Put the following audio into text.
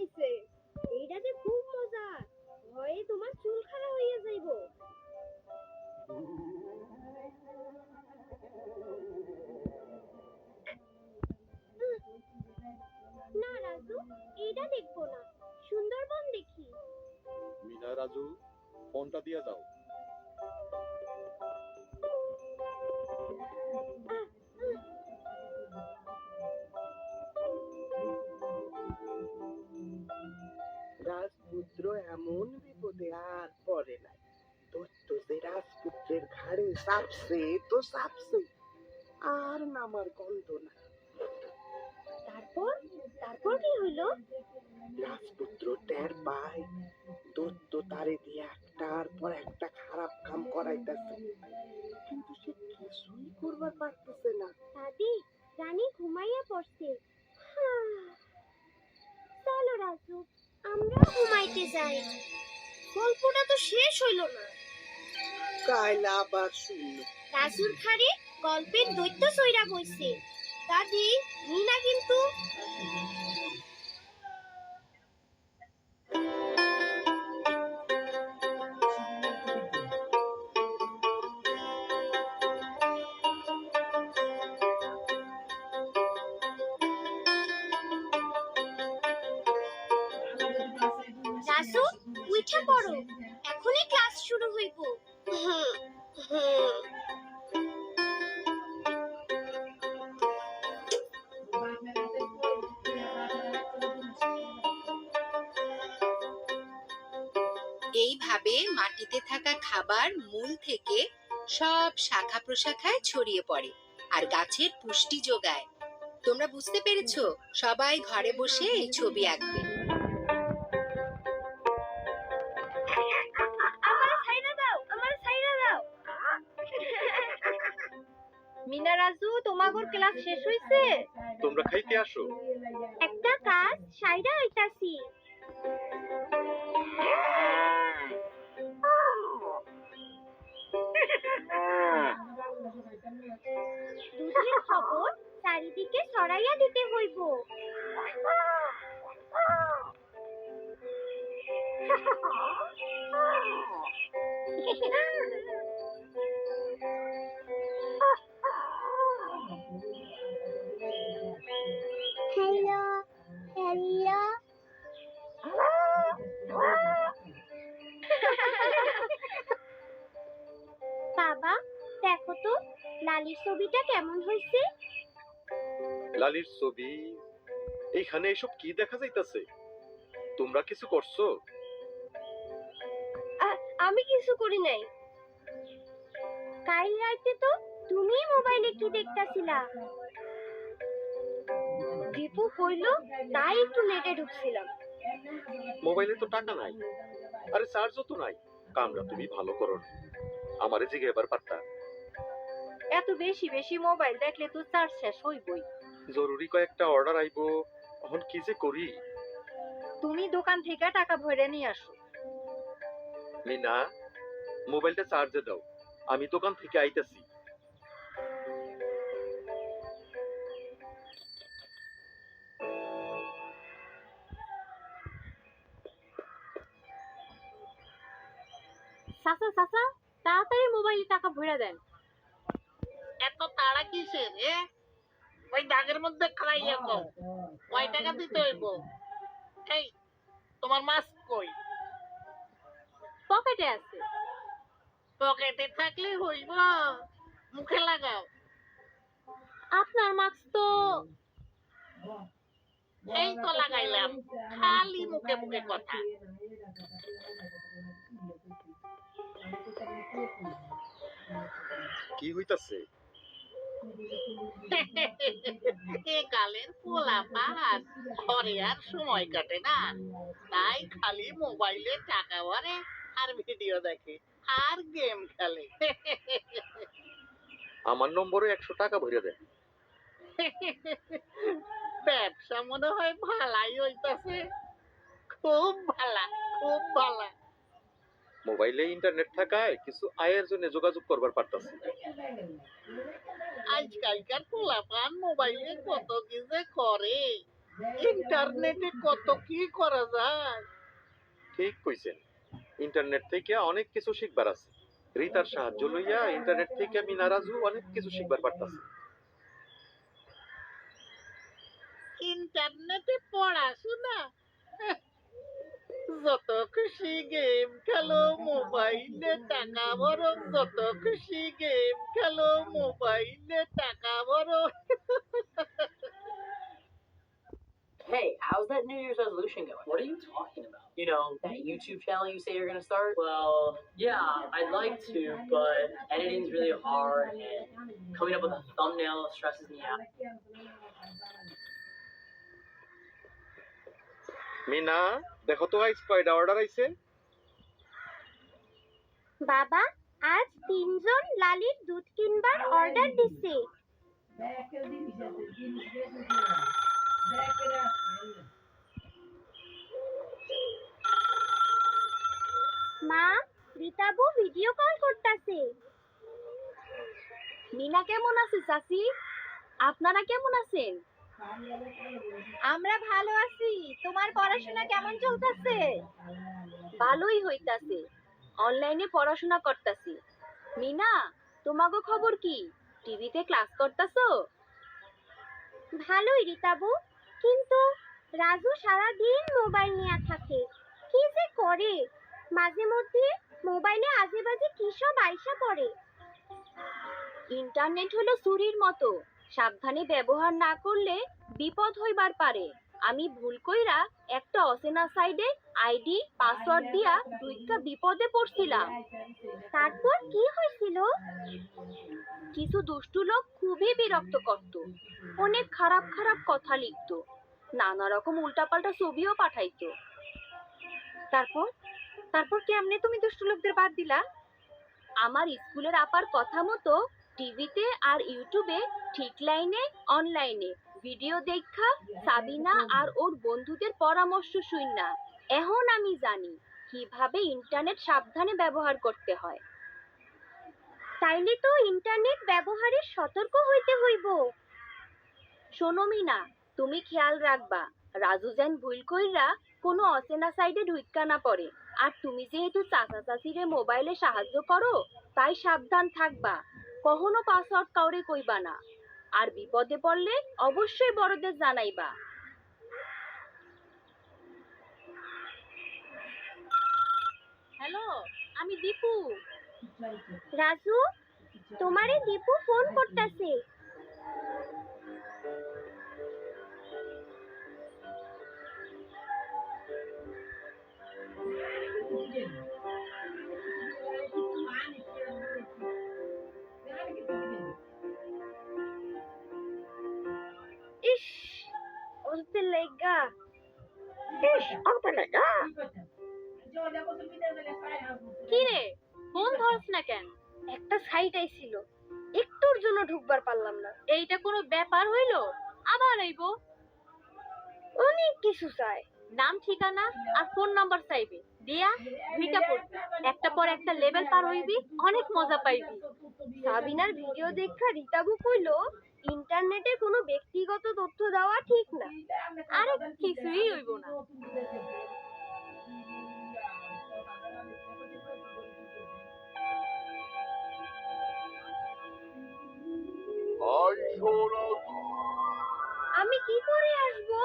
হইছে, এইটা যে খুব মজা, ভয়ে তোমার চুল খাড়া হইয়া যাইব। না রাজু, এইটা দেখবো না, সুন্দরবন দেখি। মিনা রাজু, ফোনটা দিয়ে দাও। রাজপুত্র এমন বিপদে আর পড়ে নাই। দৈত্য যে রাজপুত্রের ঘাড়ে চাপছে তো চাপছে, আর নামার গন্ধ না। তারপর তারপর কি হইলো? রাজপুত্র টের পায় দৈত্য তারে দিয়ে একটার পর একটা খারাপ কাম করাইতেছে, কিন্তু সে কিছুই করবার পারতেছে না। দাদি, রানী ঘুমাইয়া পড়ছে। চলো রাজু, আমরা ঘুমাইতে যাই। গল্পটা তো শেষ হইল না। কাল আবার শুনল রাজুর ঘাড়ে গল্পের দৈত্য সইরা বইছে। দাদি, মিনা কিন্তু রাজু, উঠে পড়ো, এখনই ক্লাস শুরু হইব। এইভাবে মাটিতে থাকা খাবার মূল থেকে সব শাখা প্রশাখায় ছড়িয়ে পড়ে আর গাছের পুষ্টি যোগায়। তোমরা বুঝতে পেরেছো? সবাই ঘরে বসে এই ছবি আঁকবে। মিনা রাজু, তোমাগোর ক্লাস শেষ হইছে? তোমরা খাইতে আসো। একটা কাজ সাইরা হইতাছি। দুধের খবর চারিদিকে ছড়াইয়া দিতে হইব। হ্যালো হ্যালো, বাবা দেখো তো লালির ছবিটা কেমন হয়েছে? লালির ছবি? এইখানে এসব কি দেখা যাইতাছে? তোমরা কিছু করছো? আমি কিছু করি নাই। কাল রাতে তো তুমি মোবাইলে কি দেখতাছিলা? দীপু কইলো, তাই একটু নেটে ঢুকছিলাম। মোবাইলে তো টাকা নাই, আরে চার্জও তো নাই। কামরা তুমি ভালো করো না, আমারে জিগে এবার পারতা। এত বেশি বেশি মোবাইল দেখলে তো চার্জ শেষ হইবই। জরুরি কয়েকটা অর্ডার আইবো, এখন কি যে করি। তুমি দোকান থেকে টাকা ভরে নিয়ে আসো। মিনা, মোবাইলটা চার্জে দাও, আমি দোকান থেকে আইতাছি। চাচা চাচা, তাড়াতাড়ি মোবাইলে টাকা ভরে দেন। এত তাড়া কিসের? ওই দাগের মধ্যে খাইয়া কও কয় টাকা দিতে হইব। এই, তোমার মাস্ক কই? পকেটে আছে। পকেটে থাকলে হইব, মুখে লাগাও। আপনার মাস্ক তো এই তো লাগাইলাম, খালি মুখে মুখে কথা। কি হইতাছে? এ কালের পোলাপান ঘরে আর সময় কাটে না, তাই খালি মোবাইলে টাকা ভরে আর ভিডিও দেখে আর গেম খেলে। আমার নম্বরে 100 টাকা ভরে দেন। ব্যবসা মনে হয় ভালাই হইতাছে, খুব ভালা, খুব ভালা। মোবাইলে ইন্টারনেট থাকায় কিছু আয়ের জন্য যোগাযোগ করবার পারতাছি। আজকালকার পোলাপান মোবাইলে কত কি যে করে, ইন্টারনেটে কত কি করা যায়। ঠিক কইছেন, ইন্টারনেট থেকে অনেক কিছু শিখবার আছে। রিতার সাহায্য লইয়া ইন্টারনেট থেকে মিনা রাজু অনেক কিছু শিখবার পারতাছে। ইন্টারনেটে পড়াশোনা, যত খুশি গেম খেলো মোবাইলে টাকা ভরো, যত খুশি গেম খেলো মোবাইলে টাকা ভরো। Hey, how's that New Year's resolution going? What are you talking about? You know, that YouTube channel you say you're gonna start? Well, yeah, I'd like to, but editing's really hard and coming up with a thumbnail stresses me out. Mina, দেখো তো আজ কয়টা order আইছে? বাবা, আজ 3 জন লালির দুধ কিনবার order দিছে। মা, রিতাবু ভিডিও কল করতেছে। মিনা কেমন আছে চাচি? আপনারা কেমন আছেন? আমরা ভালো আছি। তোমার পড়াশোনা কেমন চলতেছে? ভালোই হইতাছে, অনলাইনে পড়াশোনা করতাছি। মিনা, তোমাগো খবর কি? টিভিতে ক্লাস করতাছো? ভালোই রিতাবু, কিন্তু রাজু সারাদিন মোবাইল নিয়ে থাকে। কি যে করে, মাঝে মধ্যে মোবাইলে আজে বাজে কি সব আইসা পড়ে। ইন্টারনেট হলো ছুরির মতো, সাবধানে ব্যবহার না করলে বিপদ হইবার পারে। আমি ভুল কইরা একটা অচেনা সাইডে আইডি পাসওয়ার্ড দিয়া দুইটা বিপদে পড়ছিলাম। তারপর কি হয়েছিল? কিছু দুষ্টু লোক খুবই বিরক্ত করত, অনেক খারাপ খারাপ কথা লিখতো, নানা রকম উল্টাপাল্টা ছবিও পাঠাইতো। তারপর তারপর কেমনে তুমি দুষ্ট লোকদের বাদ দিলা? আমার স্কুলের আপার কথা মতো টিভিতে আর ইউটিউবে ঠিক লাইনে অনলাইনে ভিডিও দেখা সাবিনা আর ওর বন্ধুদের পরামর্শ শুইনা এখন আমি জানি কিভাবে ইন্টারনেট সাবধানে ব্যবহার করতে হয়। তাইলে তো ইন্টারনেট ব্যবহারে সতর্ক হইতে হইব। শোনো মিনা, তুমি খেয়াল রাখবা রাজু যেন ভুল কইরা কোনো অচেনা সাইডে ঢুইকা না পড়ে। আর তুমি যেহেতু চাচা চাচিরে মোবাইলে সাহায্য করো, তাই সাবধান থাকবা, কখনো পাসওয়ার্ড কাউরে কইবা না। আর বিপদে পড়লে অবশ্যই বড়দের জানাইবা। হ্যালো, আমি দীপু। রাজু, তোমারে দীপু ফোন করতেছে। ইস, ওরতে লেগা। কি রে, ফোন ধরছ না কেন? একটা সাইট আইছিল, একটুর জন্য ঢুকবার পারলাম না। এইটা কোনো ব্যাপার হইলো? আবার আইবো? অনেক কিছু চাই। নাম ঠিকানা আর ফোন নাম্বার চাইবে, দিয়া ভিটা পড়বি, একটা পর একটা লেভেল পার হইবি, অনেক মজা পাইবি। সাবিনার ভিডিও দেখা রিতাবু কইলো ইন্টারনেটে কোনো ব্যক্তিগত তথ্য দেওয়া ঠিক না। আরে কিছুই হইব না। আমি কি করে আসবো?